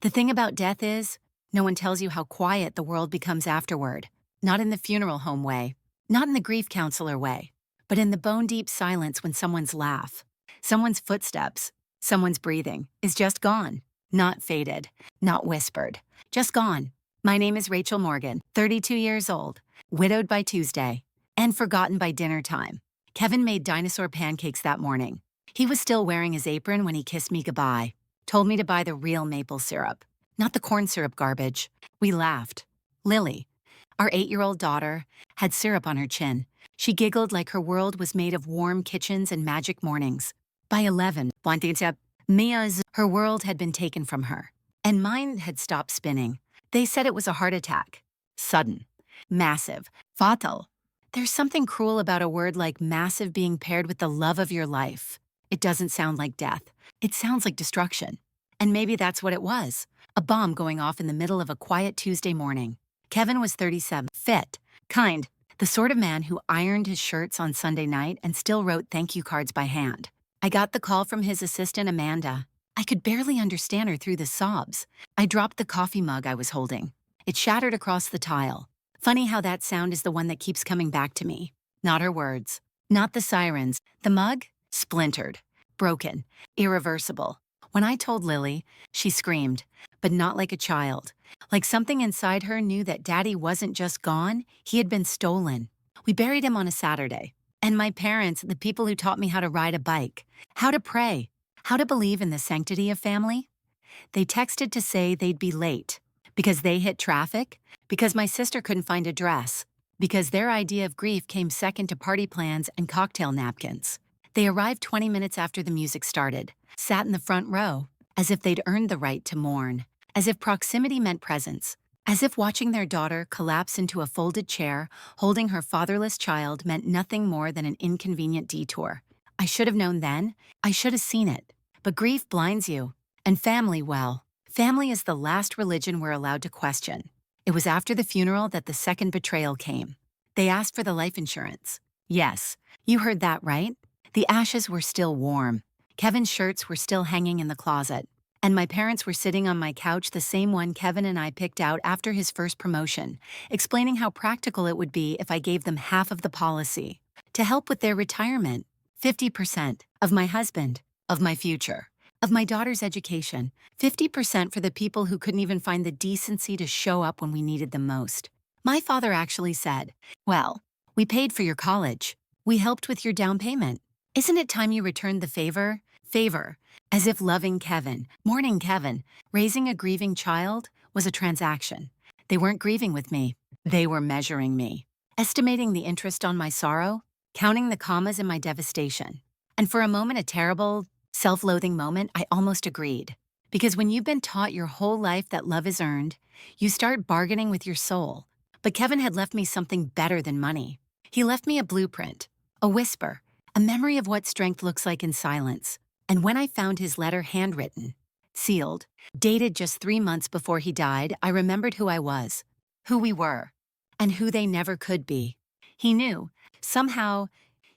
The thing about death is, no one tells you how quiet the world becomes afterward. Not in the funeral home way, not in the grief counselor way, but in the bone-deep silence when someone's laugh, someone's footsteps, someone's breathing is just gone. Not faded, not whispered, just gone. My name is Rachel Morgan, 32 years old, widowed by Tuesday, and forgotten by dinner time. Kevin made dinosaur pancakes that morning. He was still wearing his apron when he kissed me goodbye. Told me to buy the real maple syrup, not the corn syrup garbage. We laughed. Lily, our 8-year-old daughter, had syrup on her chin. She giggled like her world was made of warm kitchens and magic mornings. By 11, Mia's, her world had been taken from her, and mine had stopped spinning. They said it was a heart attack. Sudden, massive, fatal. There's something cruel about a word like massive being paired with the love of your life. It doesn't sound like death. It sounds like destruction. And maybe that's what it was. A bomb going off in the middle of a quiet Tuesday morning. Kevin was 37, fit, kind, the sort of man who ironed his shirts on Sunday night and still wrote thank you cards by hand. I got the call from his assistant, Amanda. I could barely understand her through the sobs. I dropped the coffee mug I was holding. It shattered across the tile. Funny how that sound is the one that keeps coming back to me. Not her words. Not the sirens. The mug? Splintered. Broken. Irreversible. When I told Lily, she screamed, but not like a child. Like something inside her knew that Daddy wasn't just gone, he had been stolen. We buried him on a Saturday. And my parents, the people who taught me how to ride a bike, how to pray, how to believe in the sanctity of family, they texted to say they'd be late because they hit traffic, because my sister couldn't find a dress, because their idea of grief came second to party plans and cocktail napkins. They arrived 20 minutes after the music started, sat in the front row, as if they'd earned the right to mourn, as if proximity meant presence, as if watching their daughter collapse into a folded chair, holding her fatherless child meant nothing more than an inconvenient detour. I should have known then. I should have seen it. But grief blinds you. And family, well, family is the last religion we're allowed to question. It was after the funeral that the second betrayal came. They asked for the life insurance. Yes, you heard that right. The ashes were still warm. Kevin's shirts were still hanging in the closet. And my parents were sitting on my couch, the same one Kevin and I picked out after his first promotion, explaining how practical it would be if I gave them half of the policy to help with their retirement, 50% of my husband, of my future, of my daughter's education, 50% for the people who couldn't even find the decency to show up when we needed them most. My father actually said, "Well, we paid for your college. We helped with your down payment. Isn't it time you returned the favor?" Favor. As if loving Kevin, mourning Kevin, raising a grieving child was a transaction. They weren't grieving with me. They were measuring me, estimating the interest on my sorrow, counting the commas in my devastation. And for a moment, a terrible, self-loathing moment, I almost agreed. Because when you've been taught your whole life that love is earned, you start bargaining with your soul. But Kevin had left me something better than money. He left me a blueprint, a whisper, a memory of what strength looks like in silence. And when I found his letter handwritten, sealed, dated just 3 months before he died, I remembered who I was, who we were, and who they never could be. He knew. Somehow,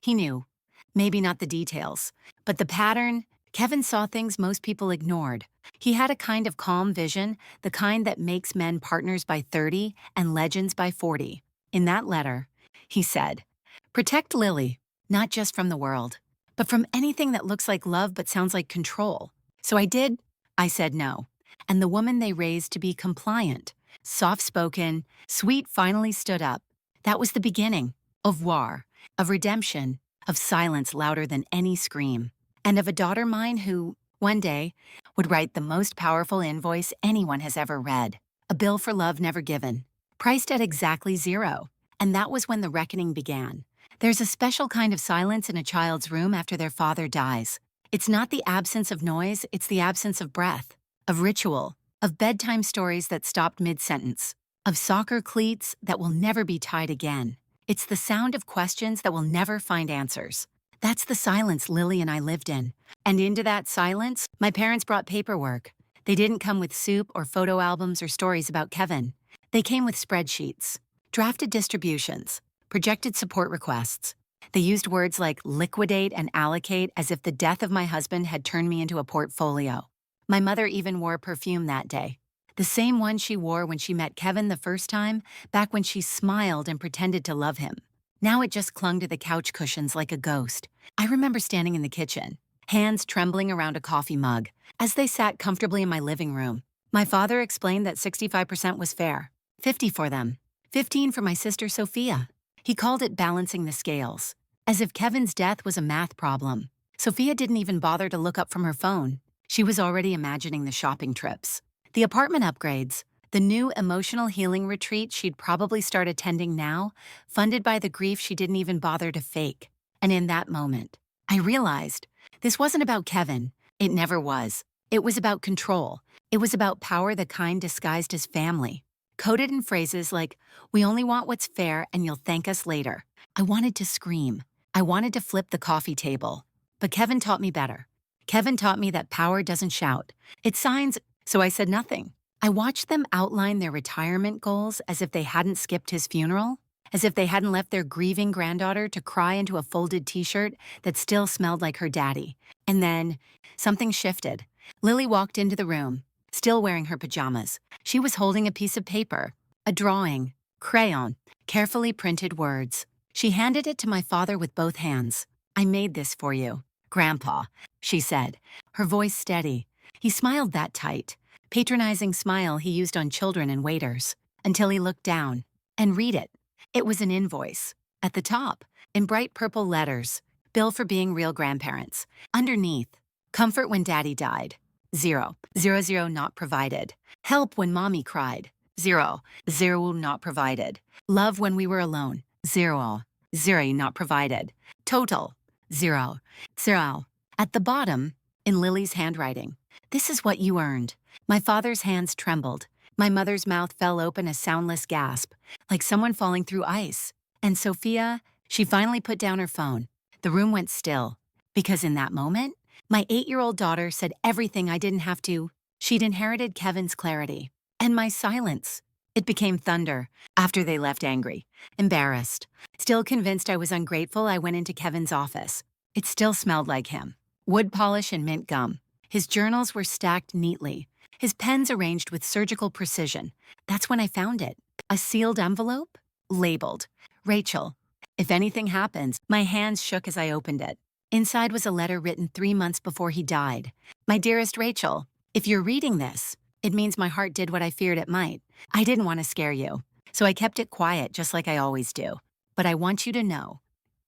he knew. Maybe not the details, but the pattern. Kevin saw things most people ignored. He had a kind of calm vision, the kind that makes men partners by 30 and legends by 40. In that letter, he said, "Protect Lily, not just from the world, but from anything that looks like love but sounds like control." So I did. I said no. And the woman they raised to be compliant, soft-spoken, sweet finally stood up. That was the beginning of war, of redemption, of silence louder than any scream, and of a daughter mine who, one day, would write the most powerful invoice anyone has ever read, a bill for love never given, priced at exactly 0. And that was when the reckoning began. There's a special kind of silence in a child's room after their father dies. It's not the absence of noise, it's the absence of breath, of ritual, of bedtime stories that stopped mid-sentence, of soccer cleats that will never be tied again. It's the sound of questions that will never find answers. That's the silence Lily and I lived in. And into that silence, my parents brought paperwork. They didn't come with soup or photo albums or stories about Kevin. They came with spreadsheets, drafted distributions, projected support requests. They used words like liquidate and allocate as if the death of my husband had turned me into a portfolio. My mother even wore perfume that day. The same one she wore when she met Kevin the first time, back when she smiled and pretended to love him. Now it just clung to the couch cushions like a ghost. I remember standing in the kitchen, hands trembling around a coffee mug, as they sat comfortably in my living room. My father explained that 65% was fair, 50 for them, 15 for my sister Sophia. He called it balancing the scales, as if Kevin's death was a math problem. Sophia didn't even bother to look up from her phone. She was already imagining the shopping trips, the apartment upgrades, the new emotional healing retreat she'd probably start attending now, funded by the grief she didn't even bother to fake. And in that moment, I realized this wasn't about Kevin. It never was. It was about control. It was about power, the kind disguised as family, coded in phrases like, "We only want what's fair and you'll thank us later." I wanted to scream. I wanted to flip the coffee table. But Kevin taught me better. Kevin taught me that power doesn't shout. It signs, so I said nothing. I watched them outline their retirement goals as if they hadn't skipped his funeral, as if they hadn't left their grieving granddaughter to cry into a folded t-shirt that still smelled like her daddy. And then, something shifted. Lily walked into the room, still wearing her pajamas. She was holding a piece of paper, a drawing, crayon, carefully printed words. She handed it to my father with both hands. "I made this for you, Grandpa," she said, her voice steady. He smiled that tight, patronizing smile he used on children and waiters, until he looked down. "And read it." It was an invoice. At the top, in bright purple letters, "Bill for being real grandparents." Underneath, "Comfort when Daddy died. 0, 0, 0 not provided. Help when Mommy cried. 0, 0 not provided. Love when we were alone. 0, 0 not provided. Total, 0, 0. At the bottom, in Lily's handwriting, "This is what you earned." My father's hands trembled. My mother's mouth fell open, a soundless gasp, like someone falling through ice. And Sophia, she finally put down her phone. The room went still, because in that moment, my 8-year-old daughter said everything I didn't have to. She'd inherited Kevin's clarity. And my silence. It became thunder. After they left angry, embarrassed, still convinced I was ungrateful, I went into Kevin's office. It still smelled like him. Wood polish and mint gum. His journals were stacked neatly, his pens arranged with surgical precision. That's when I found it. A sealed envelope? Labeled, "Rachel, if anything happens." My hands shook as I opened it. Inside was a letter written 3 months before he died. "My dearest Rachel, if you're reading this, it means my heart did what I feared it might. I didn't want to scare you, so I kept it quiet just like I always do. But I want you to know,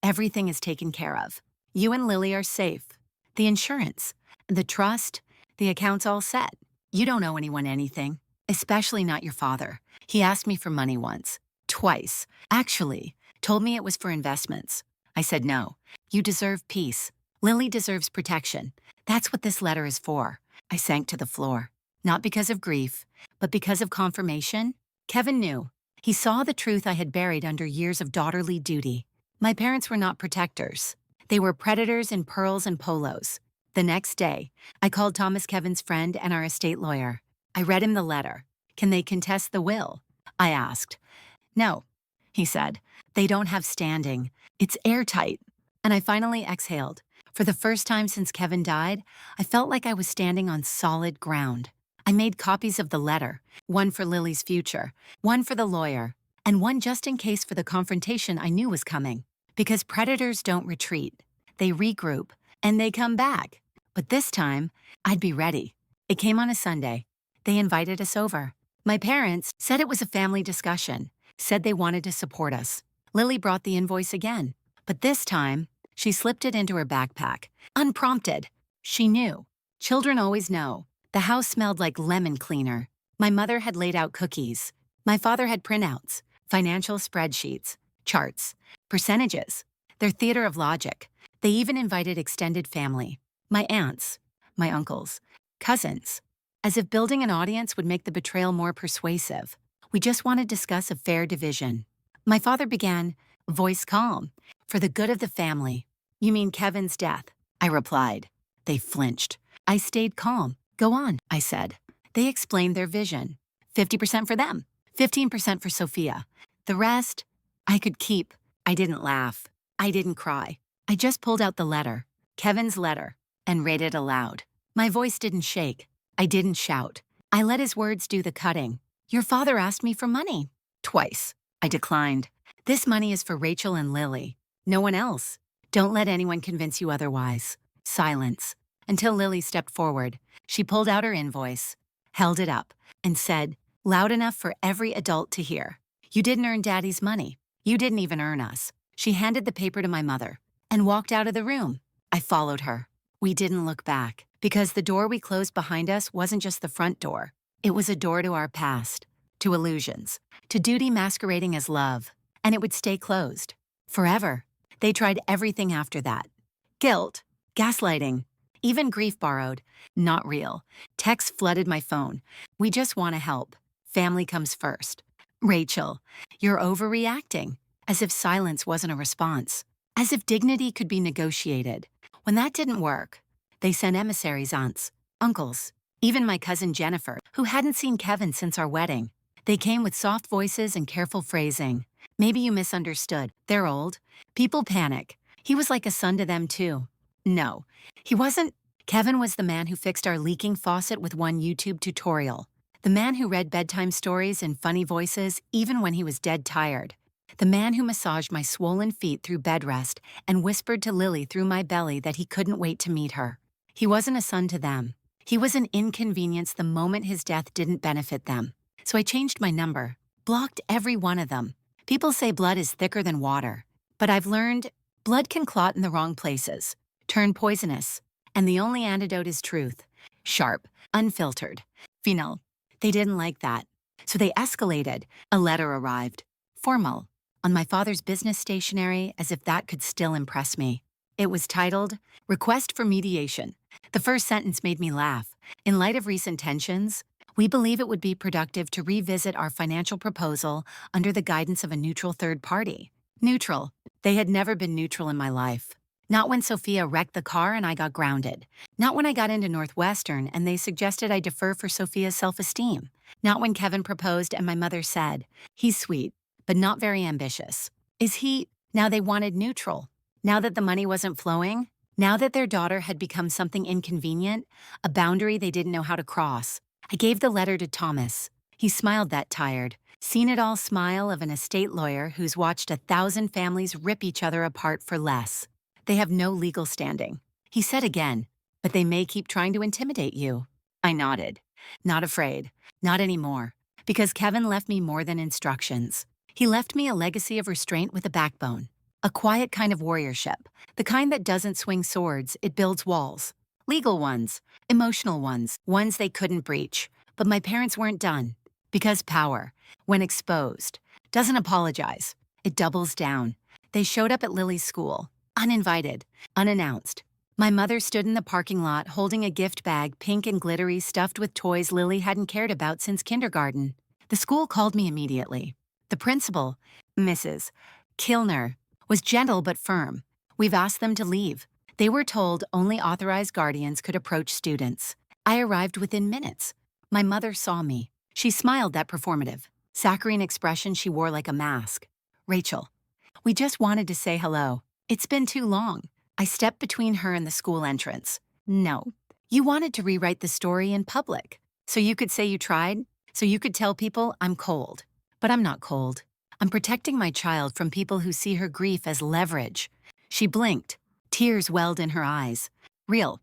everything is taken care of. You and Lily are safe. The insurance, the trust, the account's all set. You don't owe anyone anything, especially not your father. He asked me for money once, twice, actually, told me it was for investments. I said no. You deserve peace. Lily deserves protection. That's what this letter is for." I sank to the floor, not because of grief, but because of confirmation. Kevin knew. He saw the truth I had buried under years of daughterly duty. My parents were not protectors. They were predators in pearls and polos. The next day, I called Thomas, Kevin's friend and our estate lawyer. I read him the letter. "Can they contest the will?" I asked. "No," he said. "They don't have standing. It's airtight." And I finally exhaled. For the first time since Kevin died, I felt like I was standing on solid ground. I made copies of the letter, one for Lily's future, one for the lawyer, and one just in case for the confrontation I knew was coming. Because predators don't retreat. They regroup, and they come back. But this time, I'd be ready. It came on a Sunday. They invited us over. My parents said it was a family discussion, said they wanted to support us. Lily brought the invoice again, but this time, she slipped it into her backpack, unprompted. She knew. Children always know. The house smelled like lemon cleaner. My mother had laid out cookies. My father had printouts, financial spreadsheets, charts, percentages, their theater of logic. They even invited extended family, my aunts, my uncles, cousins, as if building an audience would make the betrayal more persuasive. We just want to discuss a fair division. My father began, voice calm, "For the good of the family." "You mean Kevin's death?" I replied. They flinched. I stayed calm. "Go on," I said. They explained their vision. 50% for them, 15% for Sophia. The rest, I could keep. I didn't laugh. I didn't cry. I just pulled out the letter, Kevin's letter, and read it aloud. My voice didn't shake. I didn't shout. I let his words do the cutting. Your father asked me for money. Twice. I declined. This money is for Rachel and Lily. No one else. Don't let anyone convince you otherwise. Silence. Until Lily stepped forward. She pulled out her invoice, held it up, and said, loud enough for every adult to hear, you didn't earn Daddy's money. You didn't even earn us. She handed the paper to my mother and walked out of the room. I followed her. We didn't look back because the door we closed behind us wasn't just the front door. It was a door to our past, to illusions, to duty masquerading as love, and it would stay closed. Forever. They tried everything after that. Guilt, gaslighting, even grief borrowed, not real. Texts flooded my phone. We just want to help. Family comes first. Rachel, you're overreacting. As if silence wasn't a response. As if dignity could be negotiated. When that didn't work, they sent emissaries, aunts, uncles, even my cousin Jennifer, who hadn't seen Kevin since our wedding. They came with soft voices and careful phrasing. Maybe you misunderstood. They're old. People panic. He was like a son to them too. No, he wasn't. Kevin was the man who fixed our leaking faucet with one YouTube tutorial. The man who read bedtime stories in funny voices even when he was dead tired. The man who massaged my swollen feet through bed rest and whispered to Lily through my belly that he couldn't wait to meet her. He wasn't a son to them. He was an inconvenience the moment his death didn't benefit them. So I changed my number, blocked every one of them. People say blood is thicker than water, but I've learned blood can clot in the wrong places, turn poisonous, and the only antidote is truth. Sharp, unfiltered, final. They didn't like that, so they escalated. A letter arrived, formal, on my father's business stationery as if that could still impress me. It was titled, Request for Mediation. The first sentence made me laugh. In light of recent tensions, we believe it would be productive to revisit our financial proposal under the guidance of a neutral third party. Neutral. They had never been neutral in my life. Not when Sophia wrecked the car and I got grounded. Not when I got into Northwestern and they suggested I defer for Sophia's self-esteem. Not when Kevin proposed and my mother said, he's sweet, but not very ambitious. Is he? Now they wanted neutral. Now that the money wasn't flowing. Now that their daughter had become something inconvenient, a boundary they didn't know how to cross. I gave the letter to Thomas. He smiled that tired, seen-it-all smile of an estate lawyer who's watched 1,000 families rip each other apart for less. They have no legal standing. He said again, but they may keep trying to intimidate you. I nodded. Not afraid. Not anymore. Because Kevin left me more than instructions. He left me a legacy of restraint with a backbone. A quiet kind of warriorship. The kind that doesn't swing swords, it builds walls. Legal ones. Emotional ones. Ones they couldn't breach. But my parents weren't done. Because power, when exposed, doesn't apologize. It doubles down. They showed up at Lily's school. Uninvited, unannounced. My mother stood in the parking lot holding a gift bag, pink and glittery, stuffed with toys Lily hadn't cared about since kindergarten. The school called me immediately. The principal, Mrs. Kilner, was gentle but firm. We've asked them to leave. They were told only authorized guardians could approach students. I arrived within minutes. My mother saw me. She smiled that performative, saccharine expression she wore like a mask. Rachel, we just wanted to say hello. It's been too long. I stepped between her and the school entrance. No, you wanted to rewrite the story in public. So you could say you tried, so you could tell people I'm cold. But I'm not cold. I'm protecting my child from people who see her grief as leverage. She blinked. Tears welled in her eyes. Real.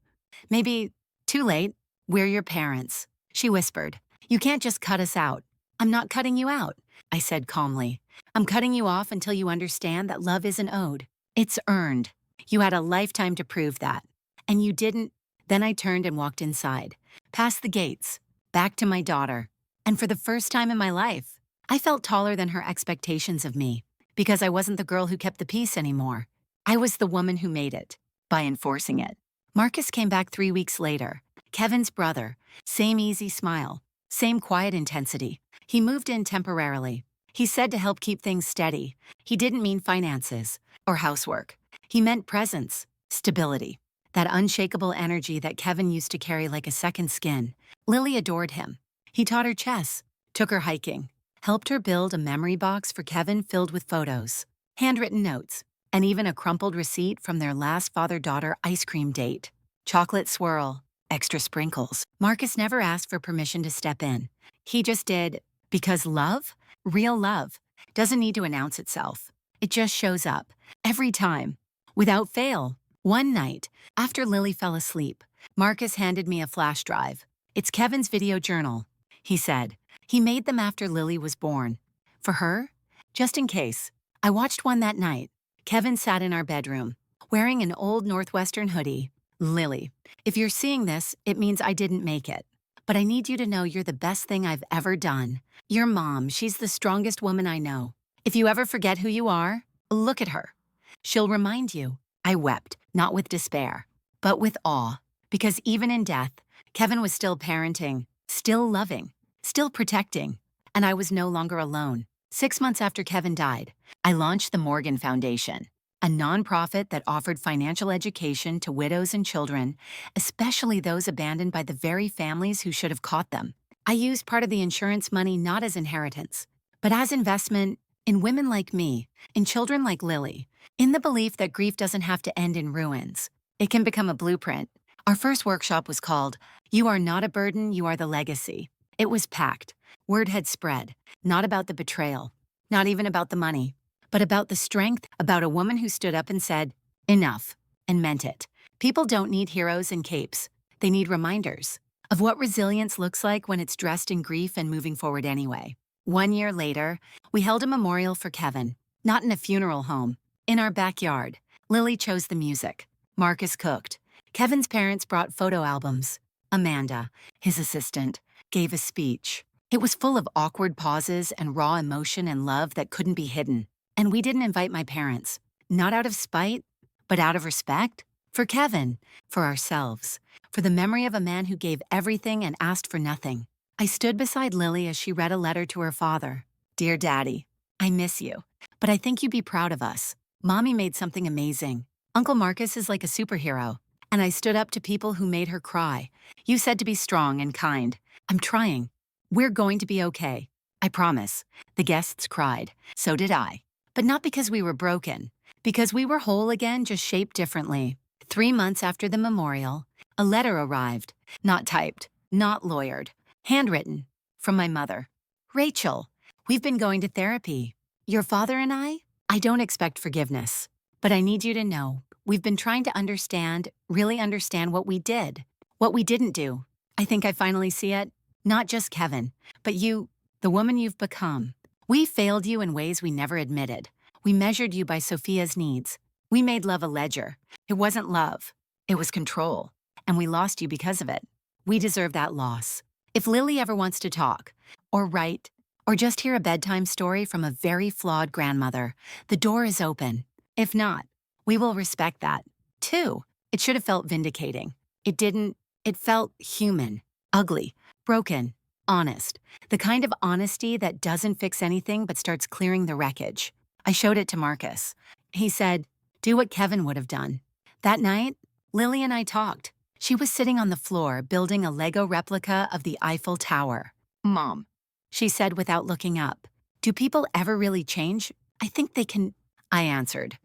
Maybe too late. We're your parents. She whispered. You can't just cut us out. I'm not cutting you out, I said calmly. I'm cutting you off until you understand that love isn't owed. It's earned. You had a lifetime to prove that. And you didn't. Then I turned and walked inside, past the gates, back to my daughter. And for the first time in my life, I felt taller than her expectations of me, because I wasn't the girl who kept the peace anymore. I was the woman who made it, by enforcing it. Marcus came back 3 weeks later. Kevin's brother. Same easy smile. Same quiet intensity. He moved in temporarily. He said to help keep things steady. He didn't mean finances or housework. He meant presence, stability, that unshakable energy that Kevin used to carry like a second skin. Lily adored him. He taught her chess, took her hiking, helped her build a memory box for Kevin filled with photos, handwritten notes, and even a crumpled receipt from their last father-daughter ice cream date. Chocolate swirl, extra sprinkles. Marcus never asked for permission to step in. He just did, because love, real love, doesn't need to announce itself. It just shows up, every time, without fail. One night, after Lily fell asleep, Marcus handed me a flash drive. It's Kevin's video journal, he said. He made them after Lily was born. For her? Just in case. I watched one that night. Kevin sat in our bedroom, wearing an old Northwestern hoodie. Lily, if you're seeing this, it means I didn't make it. But I need you to know you're the best thing I've ever done. Your mom, she's the strongest woman I know. If you ever forget who you are, look at her. She'll remind you. I wept, not with despair, but with awe. Because even in death, Kevin was still parenting, still loving, still protecting. And I was no longer alone. 6 months after Kevin died, I launched the Morgan Foundation, a nonprofit that offered financial education to widows and children, especially those abandoned by the very families who should have caught them. I used part of the insurance money not as inheritance, but as investment in women like me, in children like Lily, in the belief that grief doesn't have to end in ruins. It can become a blueprint. Our first workshop was called, "You Are Not a Burden, You Are the Legacy." It was packed. Word had spread, not about the betrayal, not even about the money, but about the strength, about a woman who stood up and said, enough, and meant it. People don't need heroes and capes. They need reminders of what resilience looks like when it's dressed in grief and moving forward anyway. 1 year later, we held a memorial for Kevin, not in a funeral home, in our backyard. Lily chose the music. Marcus cooked. Kevin's parents brought photo albums. Amanda, his assistant, gave a speech. It was full of awkward pauses and raw emotion and love that couldn't be hidden. And we didn't invite my parents, not out of spite, but out of respect. For Kevin, for ourselves, for the memory of a man who gave everything and asked for nothing. I stood beside Lily as she read a letter to her father. Dear Daddy, I miss you, but I think you'd be proud of us. Mommy made something amazing. Uncle Marcus is like a superhero. And I stood up to people who made her cry. You said to be strong and kind. I'm trying. We're going to be okay. I promise. The guests cried. So did I. But not because we were broken. Because we were whole again, just shaped differently. 3 months after the memorial, a letter arrived. Not typed. Not lawyered. Handwritten. From my mother. Rachel, we've been going to therapy. Your father and I don't expect forgiveness. But I need you to know, we've been trying to understand, really understand what we did, what we didn't do. I think I finally see it. Not just Kevin, but you, the woman you've become. We failed you in ways we never admitted. We measured you by Sophia's needs. We made love a ledger. It wasn't love. It was control. And we lost you because of it. We deserve that loss. If Lily ever wants to talk, or write, or just hear a bedtime story from a very flawed grandmother, the door is open. If not, we will respect that. 2, it should have felt vindicating. It didn't. It felt human, ugly, broken, honest. The kind of honesty that doesn't fix anything but starts clearing the wreckage. I showed it to Marcus. He said, do what Kevin would have done. That night, Lily and I talked. She was sitting on the floor building a Lego replica of the Eiffel Tower. Mom, she said without looking up, do people ever really change? I think they can, I answered.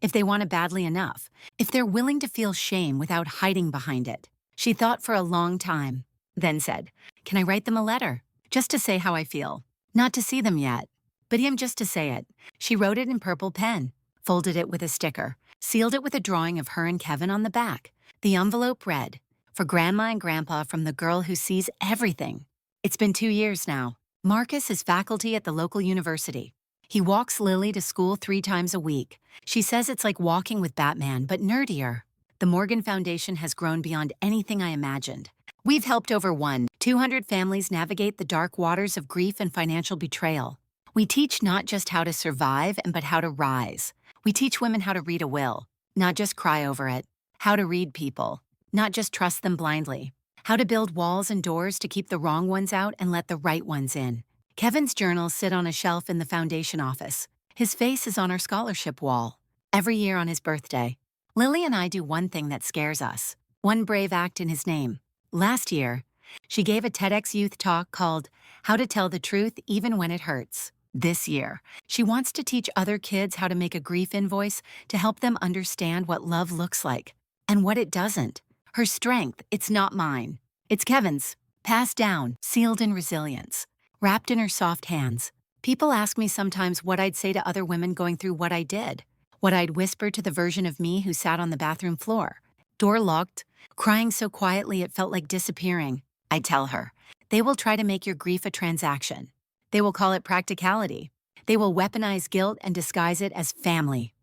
If they want it badly enough, if they're willing to feel shame without hiding behind it. She thought for a long time, then said, can I write them a letter? Just to say how I feel. Not to see them yet, but just to say it. She wrote it in purple pen, folded it with a sticker, sealed it with a drawing of her and Kevin on the back. The envelope read, for Grandma and Grandpa from the girl who sees everything. It's been 2 years now. Marcus is faculty at the local university. He walks Lily to school 3 times a week. She says it's like walking with Batman, but nerdier. The Morgan Foundation has grown beyond anything I imagined. We've helped over 200 families navigate the dark waters of grief and financial betrayal. We teach not just how to survive, but how to rise. We teach women how to read a will, not just cry over it. How to read people, not just trust them blindly. How to build walls and doors to keep the wrong ones out and let the right ones in. Kevin's journals sit on a shelf in the foundation office. His face is on our scholarship wall. Every year on his birthday, Lily and I do one thing that scares us. One brave act in his name. Last year, she gave a TEDx youth talk called How to Tell the Truth Even When It Hurts. This year, she wants to teach other kids how to make a grief invoice to help them understand what love looks like and what it doesn't. Her strength, it's not mine. It's Kevin's. Passed down, sealed in resilience, wrapped in her soft hands. People ask me sometimes what I'd say to other women going through what I did, what I'd whisper to the version of me who sat on the bathroom floor, door locked, crying so quietly it felt like disappearing. I tell her, they will try to make your grief a transaction. They will call it practicality. They will weaponize guilt and disguise it as family.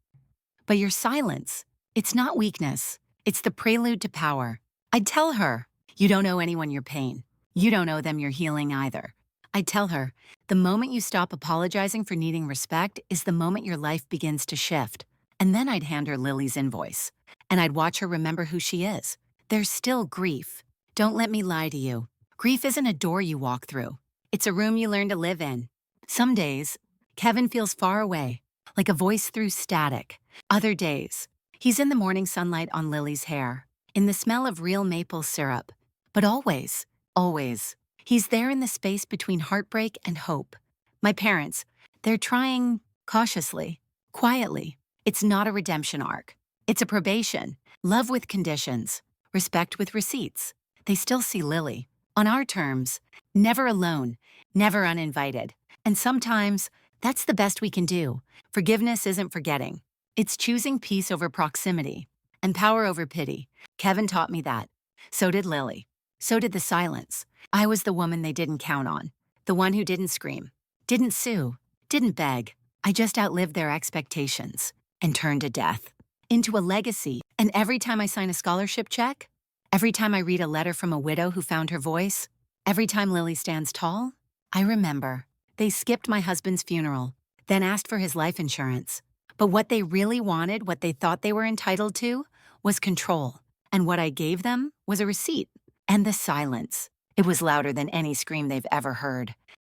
But your silence, it's not weakness. It's the prelude to power. I'd tell her, you don't owe anyone your pain. You don't owe them your healing either. I'd tell her, the moment you stop apologizing for needing respect is the moment your life begins to shift. And then I'd hand her Lily's invoice. And I'd watch her remember who she is. There's still grief. Don't let me lie to you. Grief isn't a door you walk through. It's a room you learn to live in. Some days, Kevin feels far away, like a voice through static. Other days, he's in the morning sunlight on Lily's hair, in the smell of real maple syrup. But always, always, he's there in the space between heartbreak and hope. My parents, they're trying cautiously, quietly. It's not a redemption arc. It's a probation, love with conditions, respect with receipts. They still see Lily, on our terms, never alone, never uninvited. And sometimes, that's the best we can do. Forgiveness isn't forgetting. It's choosing peace over proximity and power over pity. Kevin taught me that. So did Lily. So did the silence. I was the woman they didn't count on. The one who didn't scream, didn't sue, didn't beg. I just outlived their expectations and turned to death into a legacy. And every time I sign a scholarship check, every time I read a letter from a widow who found her voice, every time Lily stands tall, I remember. They skipped my husband's funeral, then asked for his life insurance. But what they really wanted, what they thought they were entitled to, was control. And what I gave them was a receipt. And the silence. It was louder than any scream they've ever heard.